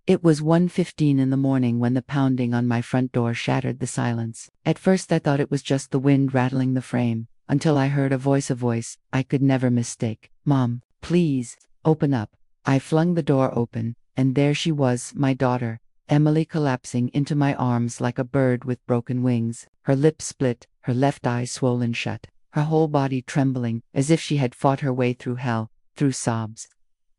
It was 1:15 in the morning when the pounding on my front door shattered the silence. At first I thought it was just the wind rattling the frame, until I heard a voice I could never mistake. "Mom, please, open up." I flung the door open, and there she was, my daughter, Emily, collapsing into my arms like a bird with broken wings, her lips split, her left eye swollen shut, her whole body trembling as if she had fought her way through hell, through sobs.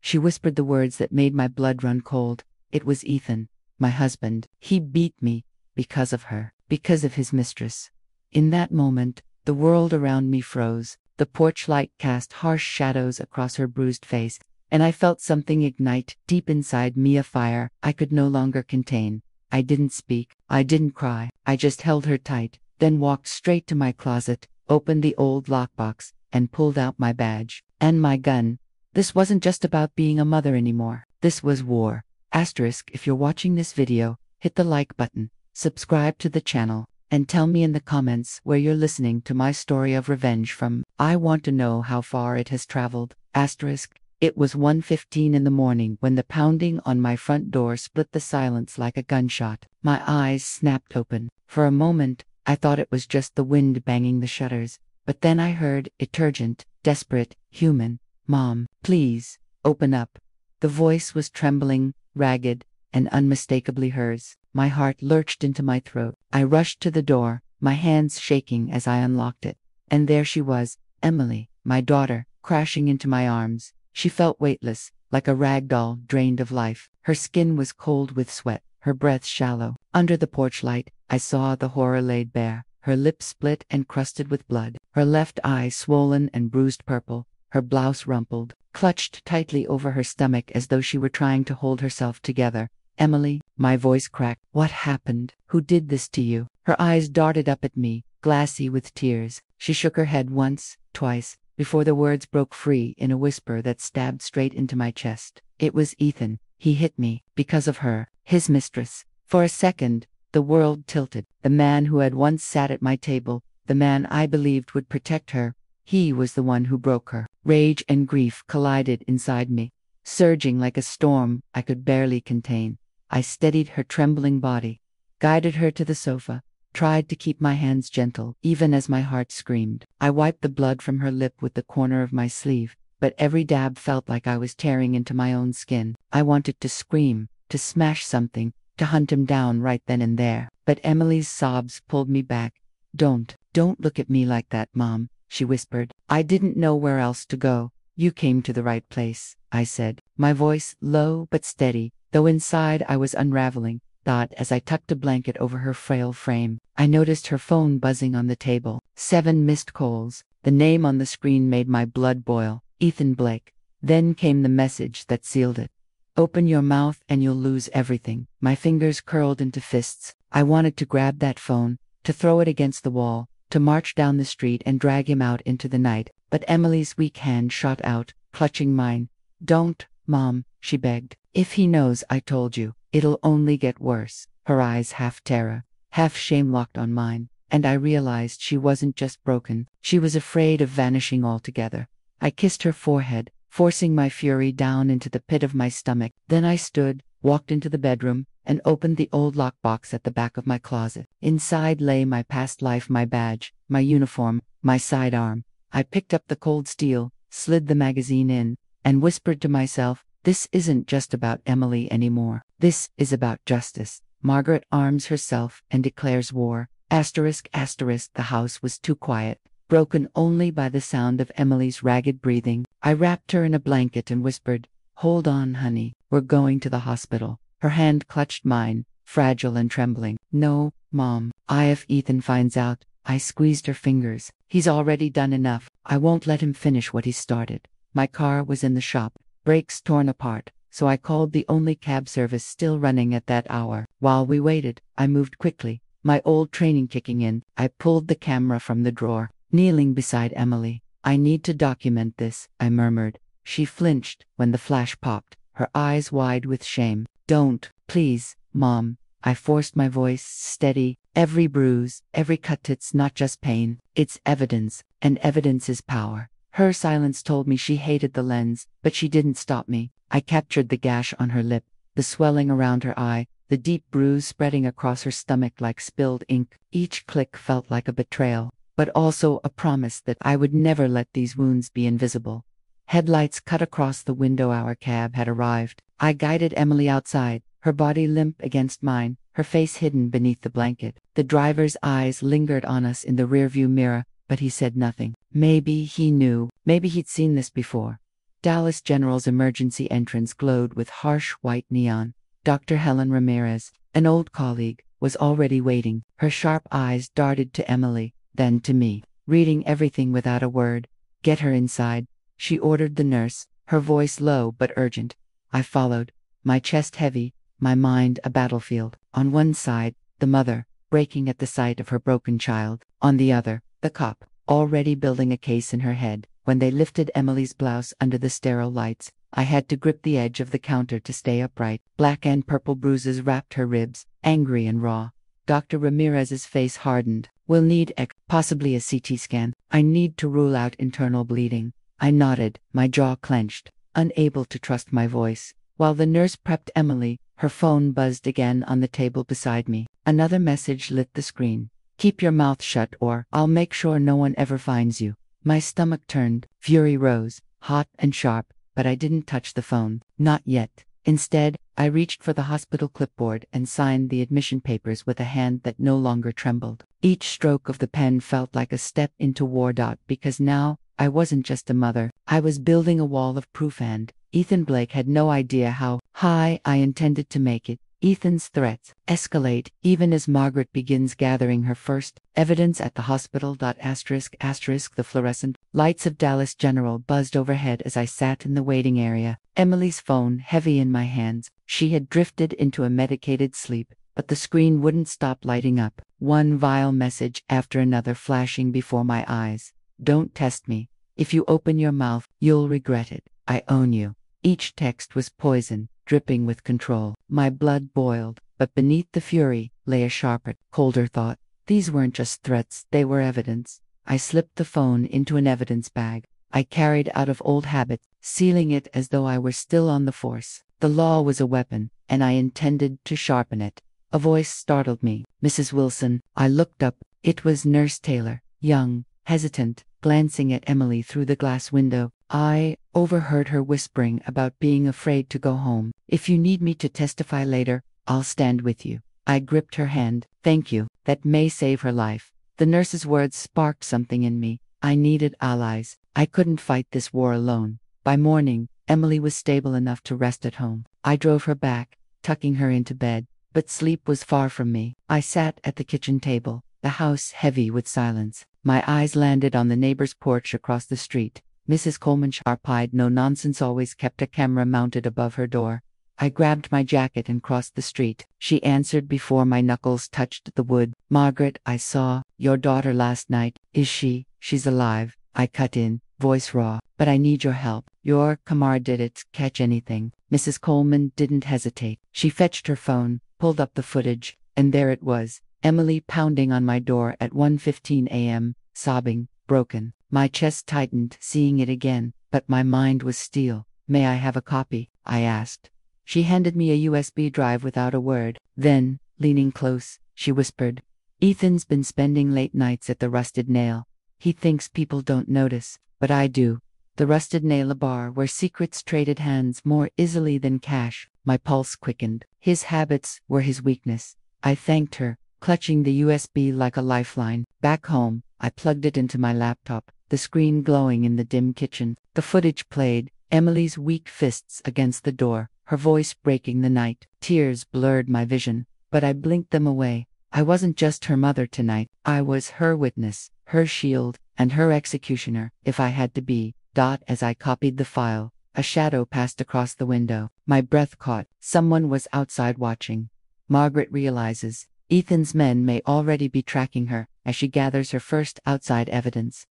She whispered the words that made my blood run cold. It was Ethan, my husband. He beat me because of her, because of his mistress. In that moment, the world around me froze. The porch light cast harsh shadows across her bruised face, and I felt something ignite deep inside me, a fire I could no longer contain. I didn't speak. I didn't cry. I just held her tight, then walked straight to my closet, opened the old lockbox, and pulled out my badge and my gun. This wasn't just about being a mother anymore. This was war. If you're watching this video, hit the like button, subscribe to the channel, and tell me in the comments where you're listening to my story of revenge from. I want to know how far it has traveled. It was 1:15 in the morning when the pounding on my front door split the silence like a gunshot. My eyes snapped open. For a moment, I thought it was just the wind banging the shutters, but then I heard it, urgent, desperate, human. "Mom, please, open up." The voice was trembling, ragged, and unmistakably hers. My heart lurched into my throat. I rushed to the door, my hands shaking as I unlocked it. And there she was, Emily, my daughter, crashing into my arms. She felt weightless, like a rag doll drained of life. Her skin was cold with sweat, her breath shallow. Under the porch light, I saw the horror laid bare, her lips split and crusted with blood, her left eye swollen and bruised purple, her blouse rumpled, clutched tightly over her stomach as though she were trying to hold herself together. "Emily," my voice cracked. "What happened? Who did this to you?" Her eyes darted up at me, glassy with tears. She shook her head once, twice, before the words broke free in a whisper that stabbed straight into my chest. "It was Ethan. He hit me, because of her, his mistress." For a second, the world tilted. The man who had once sat at my table, the man I believed would protect her, he was the one who broke her. Rage and grief collided inside me, surging like a storm I could barely contain. I steadied her trembling body, guided her to the sofa, tried to keep my hands gentle, even as my heart screamed. I wiped the blood from her lip with the corner of my sleeve, but every dab felt like I was tearing into my own skin. I wanted to scream, to smash something, to hunt him down right then and there. But Emily's sobs pulled me back. Don't look at me like that, Mom," she whispered. "I didn't know where else to go." "You came to the right place," I said, my voice low but steady, though inside I was unraveling. Thought as I tucked a blanket over her frail frame. I noticed her phone buzzing on the table. 7 missed calls. The name on the screen made my blood boil. Ethan Blake. Then came the message that sealed it. "Open your mouth and you'll lose everything." My fingers curled into fists. I wanted to grab that phone, to throw it against the wall, to march down the street and drag him out into the night. But Emily's weak hand shot out, clutching mine. "Don't, Mom," she begged. "If he knows I told you, it'll only get worse." Her eyes half terror, half shame locked on mine, and I realized she wasn't just broken. She was afraid of vanishing altogether. I kissed her forehead, forcing my fury down into the pit of my stomach. Then I stood, walked into the bedroom, and opened the old lockbox at the back of my closet. Inside lay my past life, my badge, my uniform, my sidearm. I picked up the cold steel, slid the magazine in, and whispered to myself, "This isn't just about Emily anymore. This is about justice." Margaret arms herself and declares war. The house was too quiet, broken only by the sound of Emily's ragged breathing. I wrapped her in a blanket and whispered, "Hold on, honey. We're going to the hospital." Her hand clutched mine, fragile and trembling. "No, Mom. If Ethan finds out." I squeezed her fingers. "He's already done enough. I won't let him finish what he started." My car was in the shop, brakes torn apart, so I called the only cab service still running at that hour. While we waited, I moved quickly, my old training kicking in. I pulled the camera from the drawer, kneeling beside Emily. "I need to document this," I murmured. She flinched when the flash popped, her eyes wide with shame. "Don't, please, Mom." I forced my voice steady. "Every bruise, every cut, it's not just pain, it's evidence, and evidence is power." Her silence told me she hated the lens, but she didn't stop me. I captured the gash on her lip, the swelling around her eye, the deep bruise spreading across her stomach like spilled ink. Each click felt like a betrayal, but also a promise that I would never let these wounds be invisible. Headlights cut across the window. Our cab had arrived. I guided Emily outside, her body limp against mine, her face hidden beneath the blanket. The driver's eyes lingered on us in the rearview mirror, but he said nothing. Maybe he knew. Maybe he'd seen this before. Dallas General's emergency entrance glowed with harsh white neon. Dr. Helen Ramirez, an old colleague, was already waiting. Her sharp eyes darted to Emily, then to me, reading everything without a word. "Get her inside," she ordered the nurse, her voice low but urgent. I followed, my chest heavy, my mind a battlefield. On one side, the mother, breaking at the sight of her broken child. On the other, the cop, already building a case in her head. When they lifted Emily's blouse under the sterile lights, I had to grip the edge of the counter to stay upright. Black and purple bruises wrapped her ribs, angry and raw. Dr. Ramirez's face hardened. "We'll need possibly a CT scan. I need to rule out internal bleeding." I nodded, my jaw clenched, unable to trust my voice. While the nurse prepped Emily, her phone buzzed again on the table beside me. Another message lit the screen. "Keep your mouth shut or I'll make sure no one ever finds you." My stomach turned, fury rose, hot and sharp, but I didn't touch the phone. Not yet. Instead, I reached for the hospital clipboard and signed the admission papers with a hand that no longer trembled. Each stroke of the pen felt like a step into war. Because now, I wasn't just a mother, I was building a wall of proof, and Ethan Blake had no idea how high I intended to make it. Ethan's threats escalate even as Margaret begins gathering her first evidence at the hospital. The fluorescent lights of Dallas General buzzed overhead as I sat in the waiting area, Emily's phone heavy in my hands. She had drifted into a medicated sleep, but the screen wouldn't stop lighting up, one vile message after another flashing before my eyes. "Don't test me. If you open your mouth, you'll regret it. I own you." Each text was poison, dripping with control. My blood boiled, but beneath the fury lay a sharper, colder thought. These weren't just threats, they were evidence. I slipped the phone into an evidence bag I carried out of old habit, sealing it as though I were still on the force. The law was a weapon, and I intended to sharpen it. A voice startled me. "Mrs. Wilson." I looked up. It was Nurse Taylor, young, hesitant, glancing at Emily through the glass window. I overheard her whispering about being afraid to go home. "If you need me to testify later, I'll stand with you." I gripped her hand. "Thank you. That may save her life." The nurse's words sparked something in me. I needed allies. I couldn't fight this war alone. By morning, Emily was stable enough to rest at home. I drove her back, tucking her into bed, but sleep was far from me. I sat at the kitchen table, the house heavy with silence. My eyes landed on the neighbor's porch across the street. Mrs. Coleman, sharp-eyed, no-nonsense, always kept a camera mounted above her door. I grabbed my jacket and crossed the street. She answered before my knuckles touched the wood. "Margaret, I saw your daughter last night." "Is she?" "She's alive." I cut in, voice raw. "But I need your help." "Your Kamar did it catch anything?" Mrs. Coleman didn't hesitate. She fetched her phone, pulled up the footage, and there it was. Emily pounding on my door at 1:15 a.m., sobbing, broken. My chest tightened seeing it again, but my mind was steel. "May I have a copy?" I asked. She handed me a USB drive without a word. Then, leaning close, she whispered, "Ethan's been spending late nights at the Rusted Nail. He thinks people don't notice, but I do." The Rusted Nail, a bar where secrets traded hands more easily than cash. My pulse quickened. His habits were his weakness. I thanked her, clutching the USB like a lifeline. Back home, I plugged it into my laptop, the screen glowing in the dim kitchen. The footage played, Emily's weak fists against the door, her voice breaking the night. Tears blurred my vision, but I blinked them away. I wasn't just her mother tonight. I was her witness, her shield, and her executioner, if I had to be. As I copied the file, a shadow passed across the window. My breath caught. Someone was outside watching. Margaret realizes Ethan's men may already be tracking her as she gathers her first outside evidence.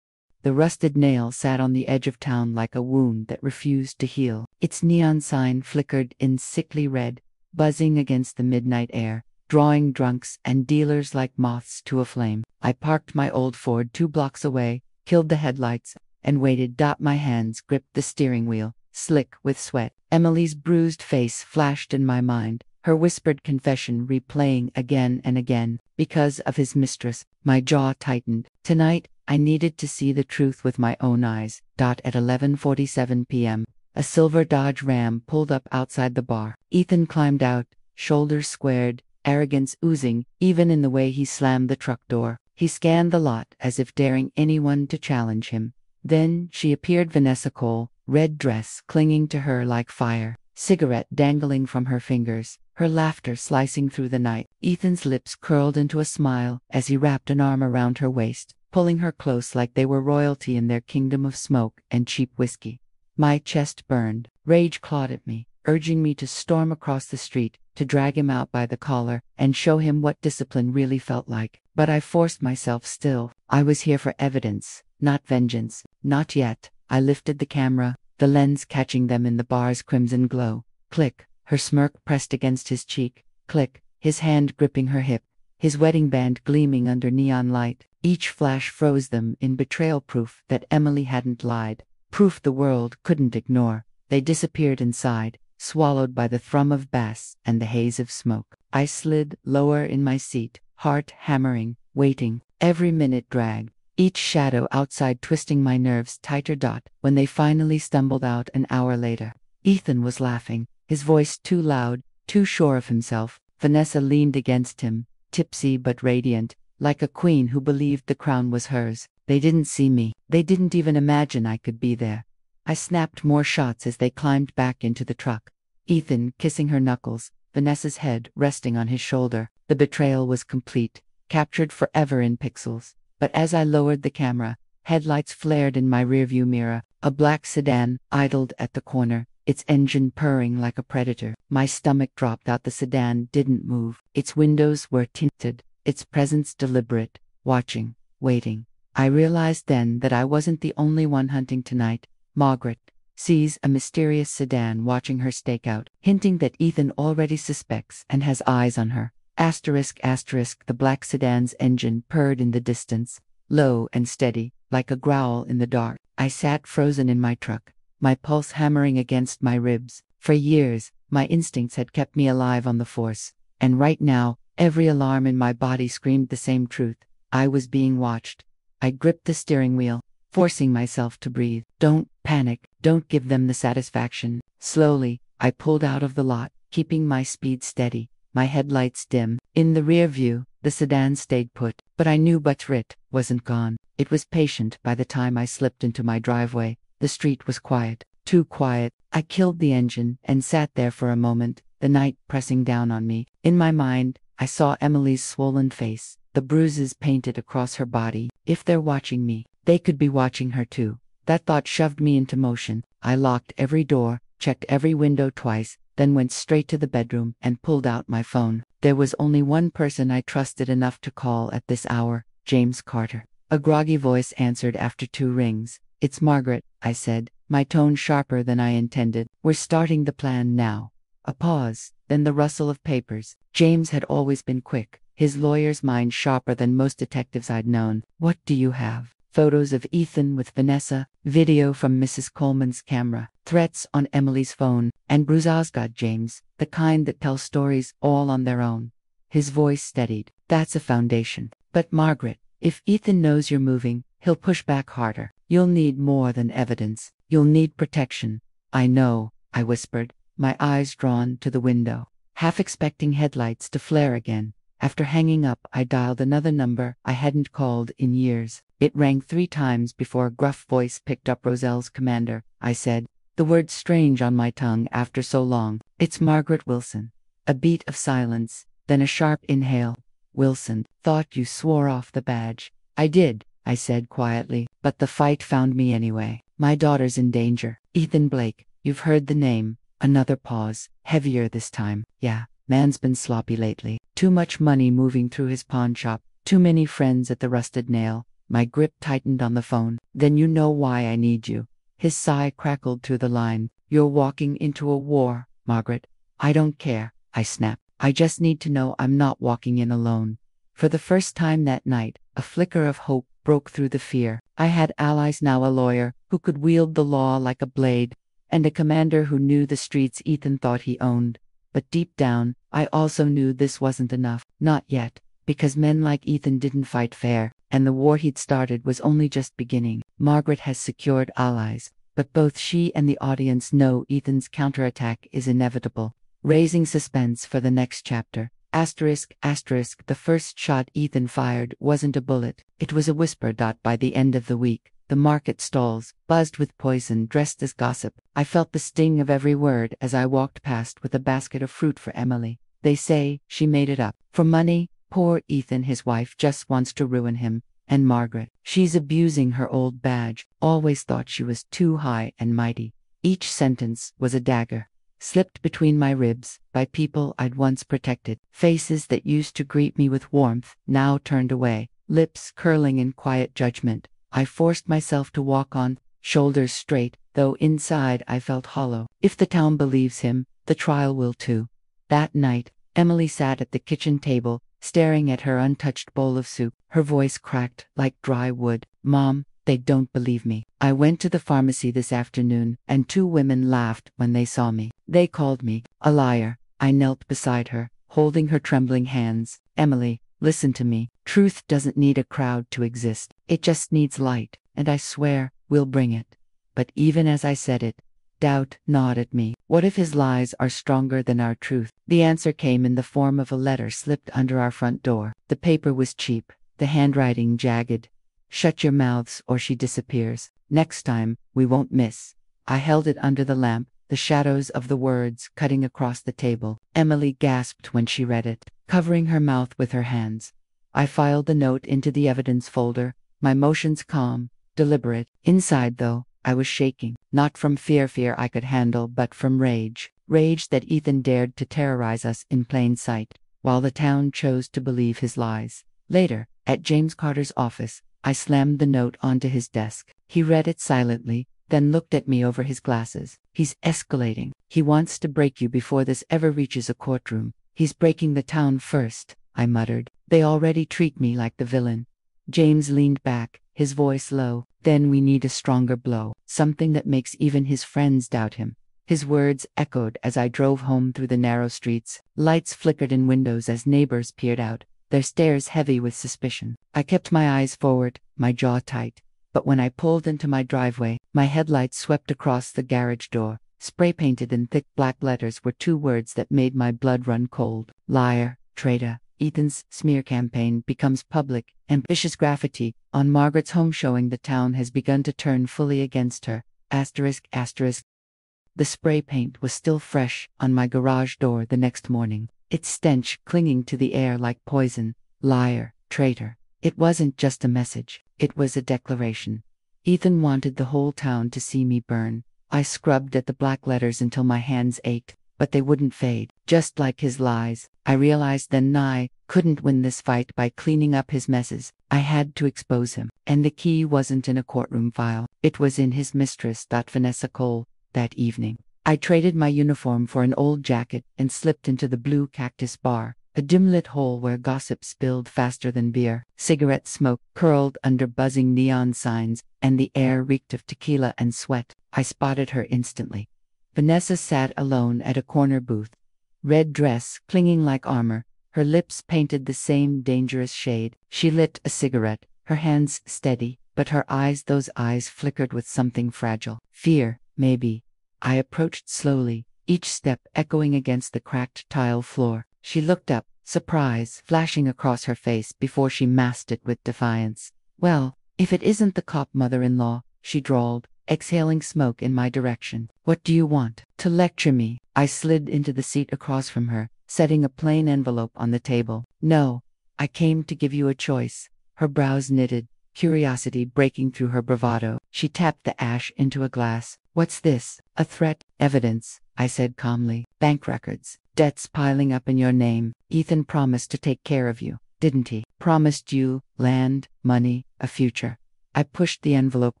The Rusted Nail sat on the edge of town like a wound that refused to heal. Its neon sign flickered in sickly red, buzzing against the midnight air, drawing drunks and dealers like moths to a flame. I parked my old Ford 2 blocks away, killed the headlights, and waited. My hands gripped the steering wheel, slick with sweat. Emily's bruised face flashed in my mind, her whispered confession replaying again and again. Because of his mistress, my jaw tightened. Tonight, I needed to see the truth with my own eyes. At 11:47 p.m., a silver Dodge Ram pulled up outside the bar. Ethan climbed out, shoulders squared, arrogance oozing, even in the way he slammed the truck door. He scanned the lot as if daring anyone to challenge him. Then she appeared, Vanessa Cole, red dress clinging to her like fire, cigarette dangling from her fingers, her laughter slicing through the night. Ethan's lips curled into a smile as he wrapped an arm around her waist, pulling her close like they were royalty in their kingdom of smoke and cheap whiskey. My chest burned. Rage clawed at me, urging me to storm across the street, to drag him out by the collar, and show him what discipline really felt like. But I forced myself still. I was here for evidence, not vengeance. Not yet. I lifted the camera, the lens catching them in the bar's crimson glow. Click, her smirk pressed against his cheek. Click, his hand gripping her hip, his wedding band gleaming under neon light. Each flash froze them in betrayal, proof that Emily hadn't lied, proof the world couldn't ignore. They disappeared inside, swallowed by the thrum of bass and the haze of smoke. I slid lower in my seat, heart hammering, waiting. Every minute dragged, each shadow outside twisting my nerves tighter. When they finally stumbled out an hour later, Ethan was laughing, his voice too loud, too sure of himself. Vanessa leaned against him, tipsy but radiant, like a queen who believed the crown was hers. They didn't see me. They didn't even imagine I could be there. I snapped more shots as they climbed back into the truck. Ethan kissing her knuckles, Vanessa's head resting on his shoulder. The betrayal was complete, captured forever in pixels. But as I lowered the camera, headlights flared in my rearview mirror. A black sedan idled at the corner, its engine purring like a predator. My stomach dropped out. The sedan didn't move. Its windows were tinted, its presence deliberate, watching, waiting. I realized then that I wasn't the only one hunting tonight. Margaret sees a mysterious sedan watching her stakeout, hinting that Ethan already suspects and has eyes on her. Asterisk, asterisk, the black sedan's engine purred in the distance, low and steady, like a growl in the dark. I sat frozen in my truck, my pulse hammering against my ribs. For years, my instincts had kept me alive on the force, and right now, every alarm in my body screamed the same truth. I was being watched. I gripped the steering wheel, forcing myself to breathe. Don't panic, don't give them the satisfaction. Slowly, I pulled out of the lot, keeping my speed steady, my headlights dim. In the rear view, the sedan stayed put, but I knew it wasn't gone. It was patient. By the time I slipped into my driveway, the street was quiet, too quiet. I killed the engine and sat there for a moment, the night pressing down on me. In my mind, I saw Emily's swollen face, the bruises painted across her body. If they're watching me, they could be watching her too. That thought shoved me into motion. I locked every door, checked every window twice, then went straight to the bedroom and pulled out my phone. There was only one person I trusted enough to call at this hour, James Carter. A groggy voice answered after 2 rings. "It's Margaret," I said, my tone sharper than I intended. "We're starting the plan now." A pause, then the rustle of papers. James had always been quick, his lawyer's mind sharper than most detectives I'd known. "What do you have?" Photos of Ethan with Vanessa, video from Mrs. Coleman's camera, threats on Emily's phone, and bruised. James, the kind that tell stories all on their own. His voice steadied. "That's a foundation. But Margaret, if Ethan knows you're moving, he'll push back harder. You'll need more than evidence. You'll need protection." "I know," I whispered, my eyes drawn to the window, half expecting headlights to flare again. After hanging up, I dialed another number I hadn't called in years. It rang 3 times before a gruff voice picked up. "Roselle's commander," I said, the word strange on my tongue after so long. "It's Margaret Wilson." A beat of silence, then a sharp inhale. "Wilson, thought you swore off the badge." "I did," I said quietly, "but the fight found me anyway. My daughter's in danger." "Ethan Blake, you've heard the name." Another pause, heavier this time. "Yeah, man's been sloppy lately. Too much money moving through his pawn shop, too many friends at the Rusted Nail." My grip tightened on the phone. "Then you know why I need you." His sigh crackled through the line. "You're walking into a war, Margaret." "I don't care," I snapped. "I just need to know I'm not walking in alone." For the first time that night, a flicker of hope broke through the fear. I had allies now, a lawyer who could wield the law like a blade, and a commander who knew the streets Ethan thought he owned. But deep down, I also knew this wasn't enough. Not yet, because men like Ethan didn't fight fair, and the war he'd started was only just beginning. Margaret has secured allies, but both she and the audience know Ethan's counterattack is inevitable, raising suspense for the next chapter. The first shot Ethan fired wasn't a bullet, it was a whisper. By the end of the week, the market stalls buzzed with poison dressed as gossip. I felt the sting of every word as I walked past with a basket of fruit for Emily. They say she made it up. For money, poor Ethan, his wife just wants to ruin him. And Margaret, she's abusing her old badge, always thought she was too high and mighty. Each sentence was a dagger, slipped between my ribs by people I'd once protected. Faces that used to greet me with warmth now turned away, lips curling in quiet judgment. I forced myself to walk on, shoulders straight, though inside I felt hollow. If the town believes him, the trial will too. That night, Emily sat at the kitchen table, staring at her untouched bowl of soup. Her voice cracked like dry wood. Mom, they don't believe me. I went to the pharmacy this afternoon, and 2 women laughed when they saw me. They called me a liar. I knelt beside her, holding her trembling hands. Emily, listen to me. Truth doesn't need a crowd to exist. It just needs light, and I swear we'll bring it. But even as I said it, doubt gnawed at me. What if his lies are stronger than our truth? The answer came in the form of a letter slipped under our front door. The paper was cheap, the handwriting jagged. Shut your mouths or she disappears. Next time, we won't miss. I held it under the lamp, the shadows of the words cutting across the table. Emily gasped when she read it, covering her mouth with her hands. I filed the note into the evidence folder, my motions calm, deliberate. Inside, though, I was shaking, not from fear I could handle, but from rage. Rage that Ethan dared to terrorize us in plain sight, while the town chose to believe his lies. Later, at James Carter's office, I slammed the note onto his desk. He read it silently, then looked at me over his glasses. He's escalating. He wants to break you before this ever reaches a courtroom. He's breaking the town first, I muttered. They already treat me like the villain. James leaned back, his voice low. Then we need a stronger blow, something that makes even his friends doubt him. His words echoed as I drove home through the narrow streets. Lights flickered in windows as neighbors peered out, their stares heavy with suspicion. I kept my eyes forward, my jaw tight. But when I pulled into my driveway, my headlights swept across the garage door. Spray-painted in thick black letters were 2 words that made my blood run cold. Liar, traitor. Ethan's smear campaign becomes public. Ambitious graffiti on Margaret's home showing the town has begun to turn fully against her. ****. The spray paint was still fresh on my garage door the next morning, its stench clinging to the air like poison. Liar, traitor. It wasn't just a message, it was a declaration. Ethan wanted the whole town to see me burn. I scrubbed at the black letters until my hands ached, but they wouldn't fade. Just like his lies, I realized then I couldn't win this fight by cleaning up his messes. I had to expose him. And the key wasn't in a courtroom file. It was in his mistress. Vanessa Cole. That evening, I traded my uniform for an old jacket and slipped into the Blue Cactus bar, a dim-lit hole where gossip spilled faster than beer. Cigarette smoke curled under buzzing neon signs, and the air reeked of tequila and sweat. I spotted her instantly. Vanessa sat alone at a corner booth. Red dress clinging like armor, her lips painted the same dangerous shade. She lit a cigarette, her hands steady, but her eyes, those eyes flickered with something fragile. Fear, maybe. I approached slowly, each step echoing against the cracked tile floor. She looked up, surprise flashing across her face before she masked it with defiance. "Well, if it isn't the cop mother-in-law," she drawled, exhaling smoke in my direction. "What do you want? To lecture me?" I slid into the seat across from her, setting a plain envelope on the table. "No, I came to give you a choice." Her brows knitted, curiosity breaking through her bravado. She tapped the ash into a glass. "What's this? A threat?" "Evidence," I said calmly. "Bank records. Debts piling up in your name. Ethan promised to take care of you, didn't he? Promised you land, money, a future." I pushed the envelope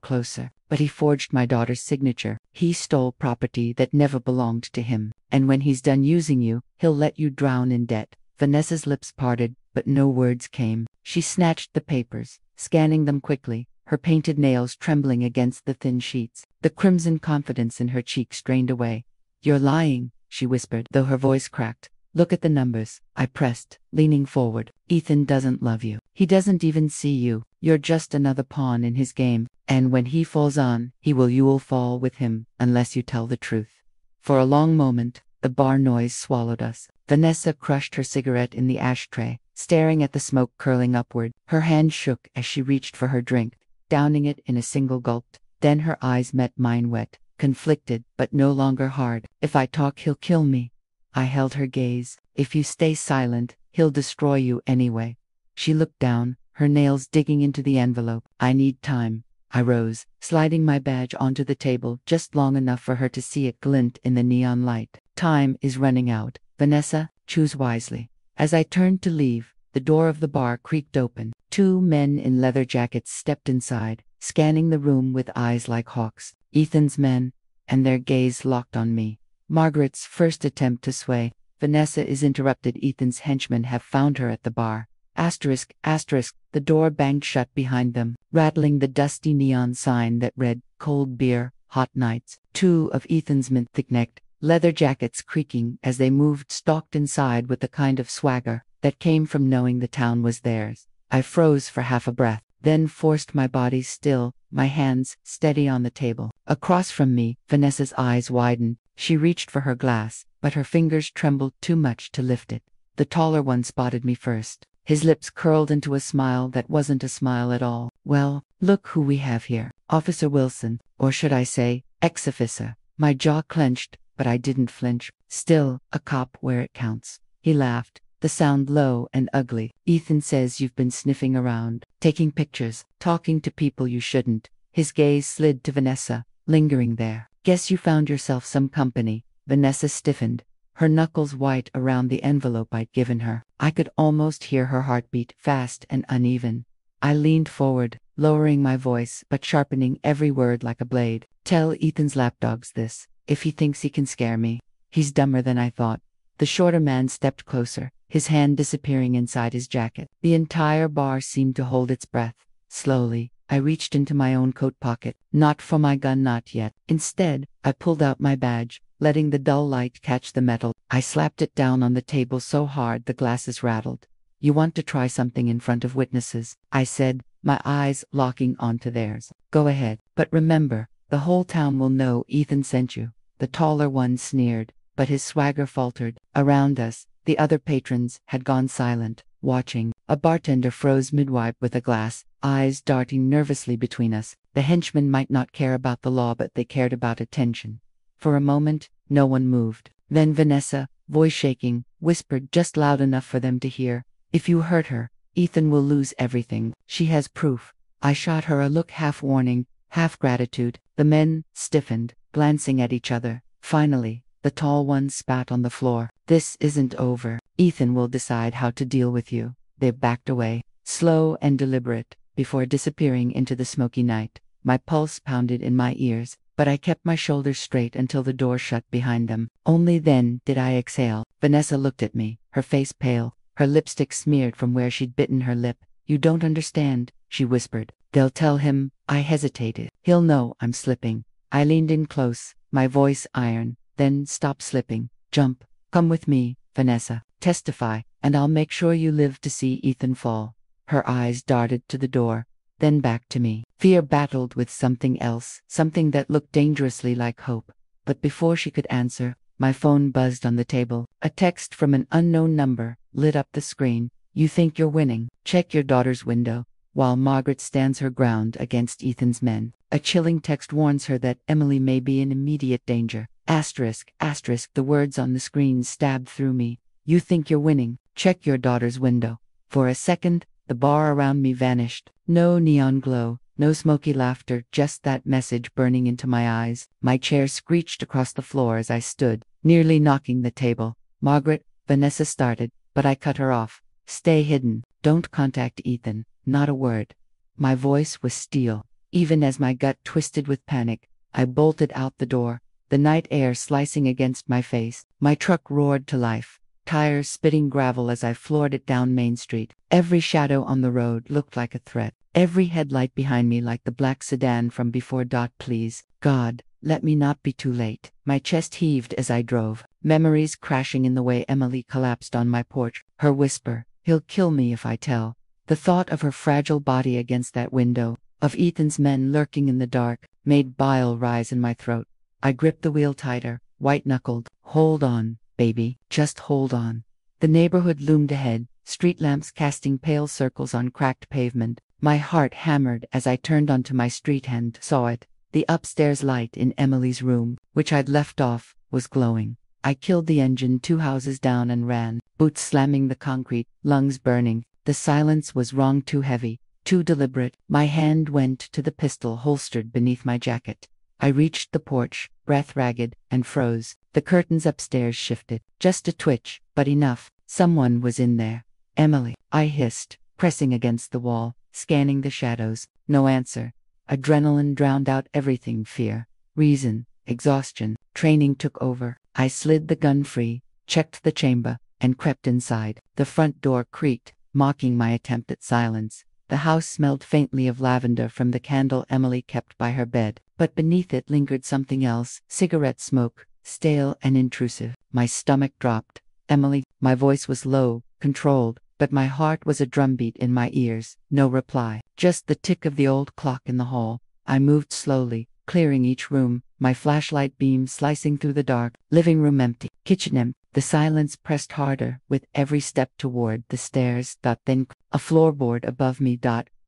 closer. "But he forged my daughter's signature. He stole property that never belonged to him. And when he's done using you, he'll let you drown in debt." Vanessa's lips parted, but no words came. She snatched the papers, scanning them quickly, her painted nails trembling against the thin sheets. The crimson confidence in her cheeks drained away. You're lying, she whispered, though her voice cracked. Look at the numbers, I pressed, leaning forward. Ethan doesn't love you. He doesn't even see you. You're just another pawn in his game, and when he falls on, you'll fall with him, unless you tell the truth. For a long moment, the bar noise swallowed us. Vanessa crushed her cigarette in the ashtray, staring at the smoke curling upward. Her hand shook as she reached for her drink, downing it in a single gulp. Then her eyes met mine, wet, conflicted, but no longer hard. If I talk, he'll kill me. I held her gaze. If you stay silent, he'll destroy you anyway. She looked down, her nails digging into the envelope. I need time. I rose, sliding my badge onto the table just long enough for her to see it glint in the neon light. Time is running out. Vanessa, choose wisely. As I turned to leave, the door of the bar creaked open. Two men in leather jackets stepped inside, scanning the room with eyes like hawks. Ethan's men, and their gaze locked on me. Margaret's first attempt to sway. Vanessa is interrupted. Ethan's henchmen have found her at the bar. Asterisk, asterisk, the door banged shut behind them, rattling the dusty neon sign that read, cold beer, hot nights. Two of Ethan's men, thick-necked, leather jackets creaking as they moved, stalked inside with the kind of swagger that came from knowing the town was theirs. I froze for half a breath, then forced my body still, my hands steady on the table. Across from me, Vanessa's eyes widened. She reached for her glass, but her fingers trembled too much to lift it. The taller one spotted me first. His lips curled into a smile that wasn't a smile at all. Well, look who we have here. Officer Wilson, or should I say, ex-officer. My jaw clenched, but I didn't flinch. Still, a cop where it counts. He laughed, the sound low and ugly. Ethan says you've been sniffing around, taking pictures, talking to people you shouldn't. His gaze slid to Vanessa, lingering there. Guess you found yourself some company. Vanessa stiffened, her knuckles white around the envelope I'd given her. I could almost hear her heartbeat, fast and uneven. I leaned forward, lowering my voice, but sharpening every word like a blade. Tell Ethan's lapdogs this, if he thinks he can scare me. He's dumber than I thought. The shorter man stepped closer, his hand disappearing inside his jacket. The entire bar seemed to hold its breath. Slowly, I reached into my own coat pocket, not for my gun, not yet. Instead, I pulled out my badge, letting the dull light catch the metal. I slapped it down on the table so hard the glasses rattled. You want to try something in front of witnesses, I said, my eyes locking onto theirs. Go ahead, but remember, the whole town will know Ethan sent you. The taller one sneered, but his swagger faltered. Around us, the other patrons had gone silent, watching. A bartender froze midwipe with a glass, eyes darting nervously between us. The henchmen might not care about the law, but they cared about attention. For a moment, no one moved. Then Vanessa, voice shaking, whispered just loud enough for them to hear, if you hurt her, Ethan will lose everything. She has proof. I shot her a look, half warning, half gratitude. The men stiffened, glancing at each other. Finally, the tall one spat on the floor. This isn't over. Ethan will decide how to deal with you. They backed away, slow and deliberate, before disappearing into the smoky night. My pulse pounded in my ears, but I kept my shoulders straight until the door shut behind them. Only then did I exhale. Vanessa looked at me, her face pale, her lipstick smeared from where she'd bitten her lip. You don't understand, she whispered. They'll tell him. I hesitated. He'll know I'm slipping. I leaned in close, my voice iron. Then stop slipping. Jump. Come with me, Vanessa. Testify, and I'll make sure you live to see Ethan fall. Her eyes darted to the door, then back to me. Fear battled with something else, something that looked dangerously like hope. But before she could answer, my phone buzzed on the table. A text from an unknown number lit up the screen. You think you're winning? Check your daughter's window, while Margaret stands her ground against Ethan's men. A chilling text warns her that Emily may be in immediate danger. Asterisk, asterisk, the words on the screen stabbed through me. You think you're winning? Check your daughter's window. For a second, the bar around me vanished. No neon glow, no smoky laughter, just that message burning into my eyes. My chair screeched across the floor as I stood, nearly knocking the table. Margaret, Vanessa started, but I cut her off. Stay hidden. Don't contact Ethan. Not a word. My voice was steel. Even as my gut twisted with panic, I bolted out the door, the night air slicing against my face. My truck roared to life. tires spitting gravel as I floored it down Main Street. Every shadow on the road looked like a threat. Every headlight behind me like the black sedan from before. Please, God, let me not be too late. My chest heaved as I drove, memories crashing in the way Emily collapsed on my porch. Her whisper, "He'll kill me if I tell." The thought of her fragile body against that window, of Ethan's men lurking in the dark, made bile rise in my throat. I gripped the wheel tighter, white-knuckled. Hold on, baby, just hold on. The neighborhood loomed ahead, street lamps casting pale circles on cracked pavement. My heart hammered as I turned onto my street and saw it. The upstairs light in Emily's room, which I'd left off, was glowing. I killed the engine 2 houses down and ran, boots slamming the concrete, lungs burning. The silence was wrong, too heavy, too deliberate. My hand went to the pistol holstered beneath my jacket. I reached the porch, breath ragged, and froze. The curtains upstairs shifted. Just a twitch, but enough. Someone was in there. "Emily," I hissed, pressing against the wall, scanning the shadows. No answer. Adrenaline drowned out everything. Fear, reason, exhaustion. Training took over. I slid the gun free, checked the chamber, and crept inside. The front door creaked, mocking my attempt at silence. The house smelled faintly of lavender from the candle Emily kept by her bed, but beneath it lingered something else, cigarette smoke, stale and intrusive. My stomach dropped. "Emily," my voice was low, controlled, but my heart was a drumbeat in my ears. No reply, just the tick of the old clock in the hall. I moved slowly, clearing each room, my flashlight beam slicing through the dark. Living room empty, kitchen empty. The silence pressed harder with every step toward the stairs. Then, a floorboard above me.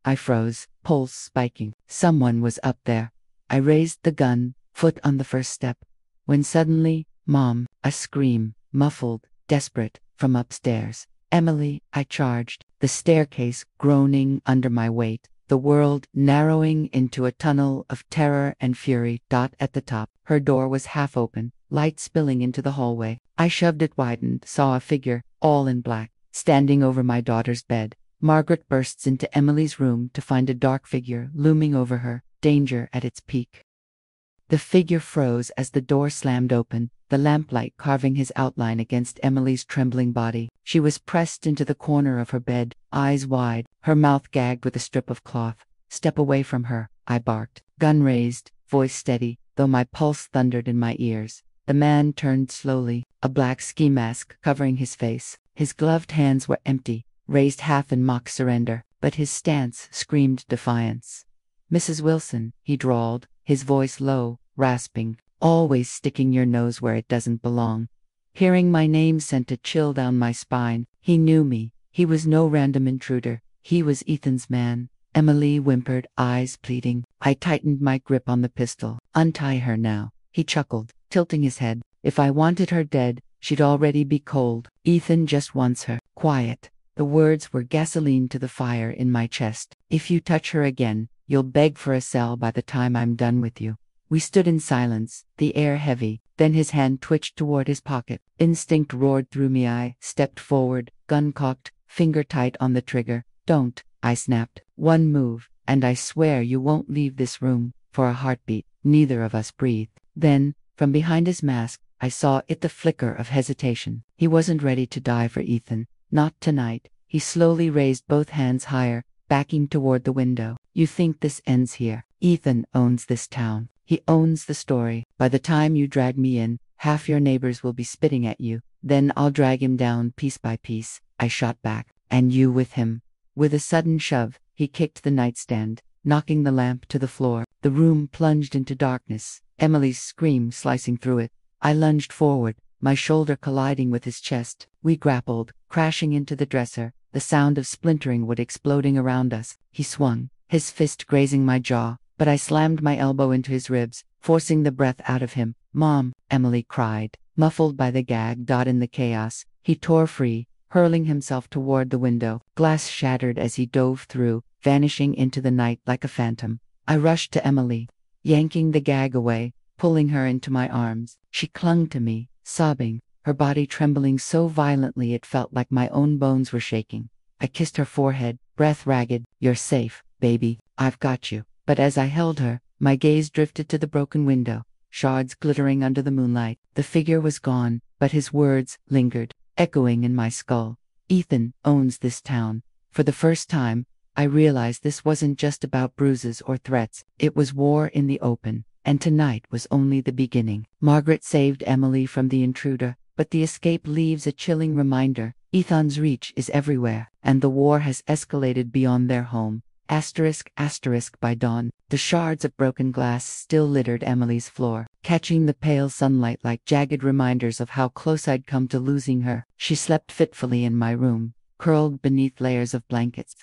I froze, pulse spiking. Someone was up there. I raised the gun, foot on the first step, when suddenly, "Mom," a scream, muffled, desperate, from upstairs. "Emily," I charged, the staircase groaning under my weight, the world narrowing into a tunnel of terror and fury. At the top, her door was half open, light spilling into the hallway. I shoved it wide and saw a figure, all in black, standing over my daughter's bed. Margaret bursts into Emily's room to find a dark figure looming over her, danger at its peak. The figure froze as the door slammed open, the lamplight carving his outline against Emily's trembling body. She was pressed into the corner of her bed, eyes wide, her mouth gagged with a strip of cloth. "Step away from her," I barked, gun raised, voice steady, though my pulse thundered in my ears. The man turned slowly, a black ski mask covering his face. His gloved hands were empty, raised half in mock surrender, but his stance screamed defiance. "Mrs. Wilson," he drawled, his voice low, rasping, "always sticking your nose where it doesn't belong." Hearing my name sent a chill down my spine. He knew me. He was no random intruder. He was Ethan's man. Emily whimpered, eyes pleading. I tightened my grip on the pistol. "Untie her now," he chuckled, tilting his head. "If I wanted her dead, she'd already be cold. Ethan just wants her quiet." The words were gasoline to the fire in my chest. "If you touch her again, you'll beg for a cell by the time I'm done with you." We stood in silence, the air heavy. Then his hand twitched toward his pocket. Instinct roared through me. I stepped forward, gun cocked, finger tight on the trigger. "Don't," I snapped. "One move, and I swear you won't leave this room." For a heartbeat, neither of us breathed. Then, from behind his mask, I saw it, the flicker of hesitation. He wasn't ready to die for Ethan. Not tonight. He slowly raised both hands higher, backing toward the window. "You think this ends here? Ethan owns this town. He owns the story. By the time you drag me in, half your neighbors will be spitting at you. Then I'll drag him down piece by piece." I shot back. "And you with him." With a sudden shove, he kicked the nightstand, knocking the lamp to the floor. The room plunged into darkness, Emily's scream slicing through it. I lunged forward, my shoulder colliding with his chest. We grappled, crashing into the dresser, the sound of splintering wood exploding around us. He swung, his fist grazing my jaw, but I slammed my elbow into his ribs, forcing the breath out of him. "Mom," Emily cried, muffled by the gag. In the chaos, he tore free, hurling himself toward the window. Glass shattered as he dove through, vanishing into the night like a phantom. I rushed to Emily, yanking the gag away, pulling her into my arms. She clung to me, sobbing, her body trembling so violently it felt like my own bones were shaking. I kissed her forehead, breath ragged. "You're safe, baby. I've got you." But as I held her, my gaze drifted to the broken window, shards glittering under the moonlight. The figure was gone, but his words lingered. echoing in my skull. Ethan owns this town. For the first time, I realized this wasn't just about bruises or threats, it was war in the open. And tonight was only the beginning. Margaret saved Emily from the intruder, but the escape leaves a chilling reminder. Ethan's reach is everywhere, and the war has escalated beyond their home. **** By dawn, the shards of broken glass still littered Emily's floor, catching the pale sunlight like jagged reminders of how close I'd come to losing her. She slept fitfully in my room, curled beneath layers of blankets,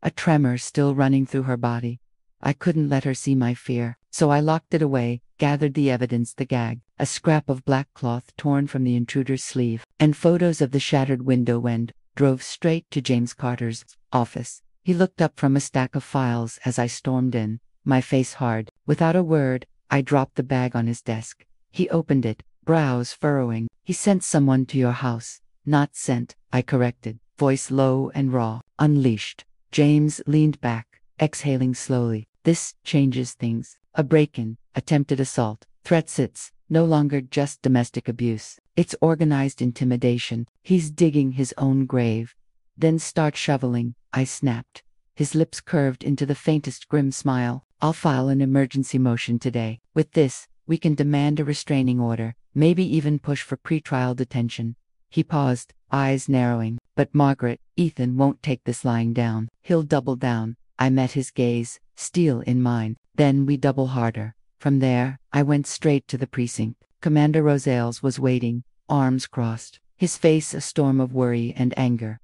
a tremor still running through her body. I couldn't let her see my fear, so I locked it away, gathered the evidence, the gag, a scrap of black cloth torn from the intruder's sleeve, and photos of the shattered window, and drove straight to James Carter's office. He looked up from a stack of files as I stormed in, my face hard. Without a word, I dropped the bag on his desk. He opened it, brows furrowing. "He sent someone to your house." "Not sent," I corrected, voice low and raw. "Unleashed." James leaned back, exhaling slowly. "This changes things. A break-in, attempted assault, threats. It's no longer just domestic abuse. It's organized intimidation. He's digging his own grave." "Then start shoveling," I snapped. His lips curved into the faintest grim smile. "I'll file an emergency motion today. With this, we can demand a restraining order, maybe even push for pretrial detention." He paused, eyes narrowing. "But Margaret, Ethan won't take this lying down. He'll double down." I met his gaze, steel in mine. "Then we double harder." From there, I went straight to the precinct. Commander Rosales was waiting, arms crossed, his face a storm of worry and anger.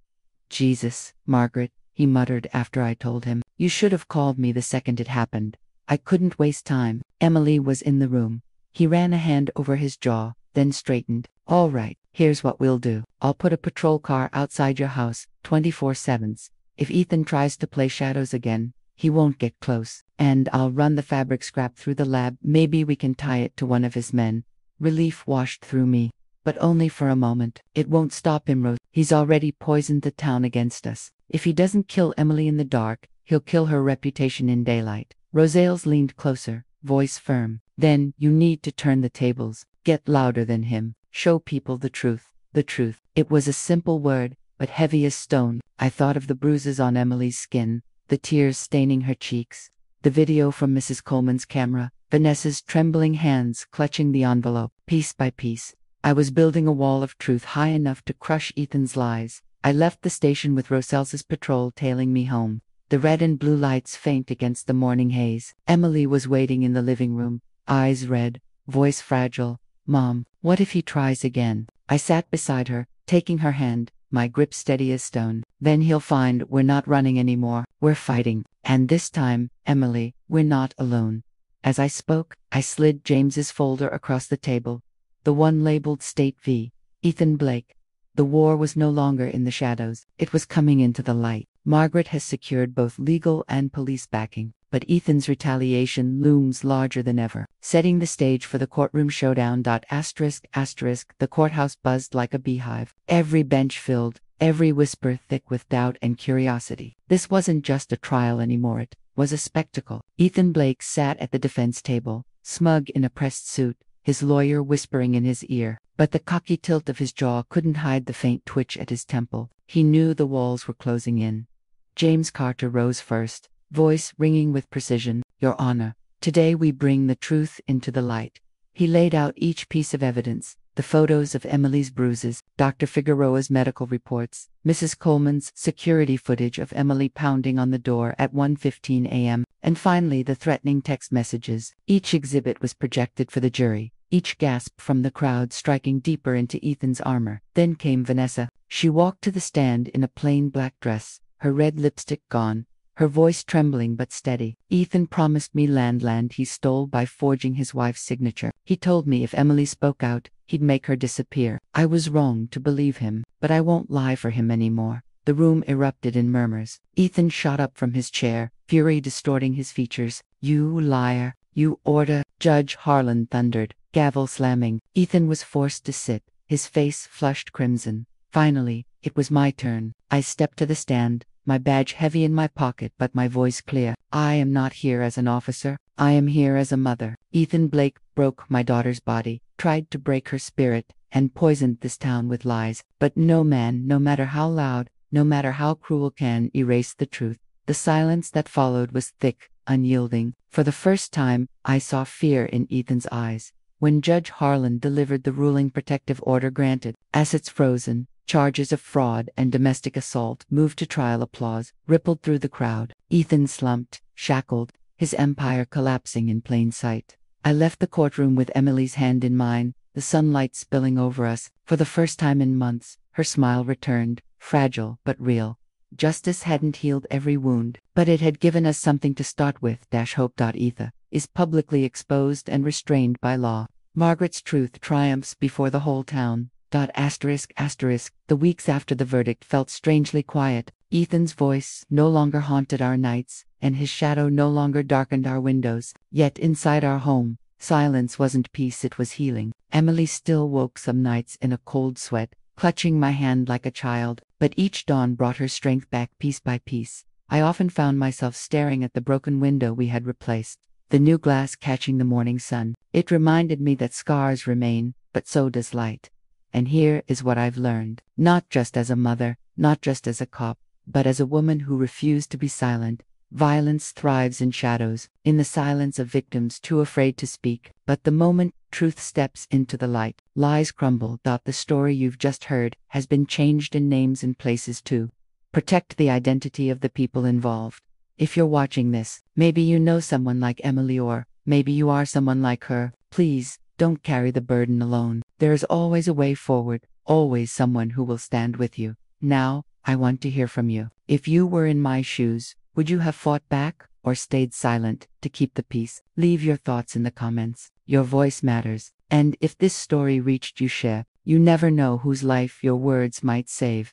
"Jesus, Margaret," he muttered after I told him. "You should have called me the second it happened." I couldn't waste time. Emily was in the room. He ran a hand over his jaw, then straightened. "All right, here's what we'll do. I'll put a patrol car outside your house, 24/7. If Ethan tries to play shadows again, he won't get close. And I'll run the fabric scrap through the lab. Maybe we can tie it to one of his men." Relief washed through me. But only for a moment. "It won't stop him, Rose. He's already poisoned the town against us. If he doesn't kill Emily in the dark, he'll kill her reputation in daylight." Rosales leaned closer, voice firm. "Then you need to turn the tables. Get louder than him. Show people the truth. The truth." It was a simple word, but heavy as stone. I thought of the bruises on Emily's skin, the tears staining her cheeks, the video from Mrs. Coleman's camera, Vanessa's trembling hands clutching the envelope. Piece by piece, I was building a wall of truth high enough to crush Ethan's lies. I left the station with Rosales's patrol tailing me home, the red and blue lights faint against the morning haze. Emily was waiting in the living room, eyes red, voice fragile. "Mom, what if he tries again?" I sat beside her, taking her hand, my grip steady as stone. "Then he'll find we're not running anymore, we're fighting. And this time, Emily, we're not alone." As I spoke, I slid James's folder across the table, the one labeled State v. Ethan Blake. The war was no longer in the shadows, it was coming into the light. Margaret has secured both legal and police backing, but Ethan's retaliation looms larger than ever, setting the stage for the courtroom showdown. The courthouse buzzed like a beehive, every bench filled, every whisper thick with doubt and curiosity. This wasn't just a trial anymore, it was a spectacle. Ethan Blake sat at the defense table, smug in a pressed suit, his lawyer whispering in his ear, but the cocky tilt of his jaw couldn't hide the faint twitch at his temple. He knew the walls were closing in. James Carter rose first, voice ringing with precision. "Your Honor, today we bring the truth into the light." He laid out each piece of evidence, the photos of Emily's bruises, Dr. Figueroa's medical reports, Mrs. Coleman's security footage of Emily pounding on the door at 1:15 a.m., and finally the threatening text messages. Each exhibit was projected for the jury, each gasp from the crowd striking deeper into Ethan's armor. Then came Vanessa. She walked to the stand in a plain black dress, her red lipstick gone, her voice trembling but steady. "Ethan promised me land he stole by forging his wife's signature. He told me if Emily spoke out, he'd make her disappear. I was wrong to believe him, but I won't lie for him anymore." The room erupted in murmurs. Ethan shot up from his chair, fury distorting his features. "You liar! You order!" Judge Harlan thundered, gavel slamming. Ethan was forced to sit, his face flushed crimson. Finally, it was my turn. I stepped to the stand, my badge heavy in my pocket but my voice clear. "I am not here as an officer. I am here as a mother." Ethan Blake broke my daughter's body, tried to break her spirit, and poisoned this town with lies. But no man, no matter how loud, no matter how cruel, can erase the truth. The silence that followed was thick, unyielding. For the first time, I saw fear in Ethan's eyes. When Judge Harlan delivered the ruling protective order granted, assets frozen, charges of fraud and domestic assault moved to trial, applause rippled through the crowd. Ethan slumped, shackled, his empire collapsing in plain sight. I left the courtroom with Emily's hand in mine, the sunlight spilling over us. For the first time in months, her smile returned, fragile but real. Justice hadn't healed every wound, but it had given us something to start with. Hope. Ethan is publicly exposed and restrained by law. Margaret's truth triumphs before the whole town. The weeks after the verdict felt strangely quiet. Ethan's voice no longer haunted our nights, and his shadow no longer darkened our windows. Yet inside our home, silence wasn't peace, it was healing. Emily still woke some nights in a cold sweat, clutching my hand like a child, but each dawn brought her strength back piece by piece. I often found myself staring at the broken window we had replaced, the new glass catching the morning sun. It reminded me that scars remain, but so does light. And here is what I've learned, not just as a mother, not just as a cop, but as a woman who refused to be silent. Violence thrives in shadows, in the silence of victims too afraid to speak. But the moment truth steps into the light, lies crumble. The story you've just heard has been changed in names and places too. Protect the identity of the people involved. If you're watching this, maybe you know someone like Emily, or maybe you are someone like her. Please, don't carry the burden alone. There is always a way forward, always someone who will stand with you. Now, I want to hear from you. If you were in my shoes, would you have fought back, or stayed silent to keep the peace? Leave your thoughts in the comments. Your voice matters. And if this story reached you, share. You never know whose life your words might save.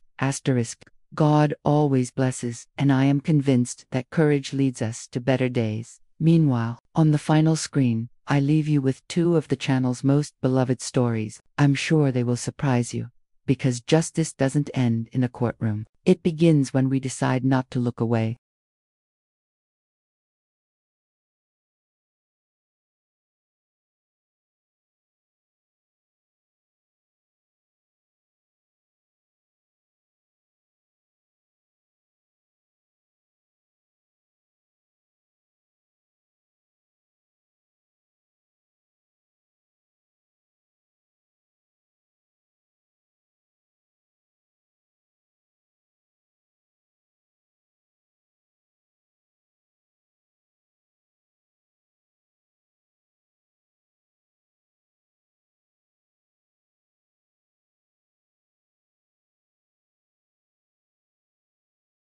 God always blesses, and I am convinced that courage leads us to better days. Meanwhile, on the final screen, I leave you with two of the channel's most beloved stories. I'm sure they will surprise you. Because justice doesn't end in a courtroom. It begins when we decide not to look away.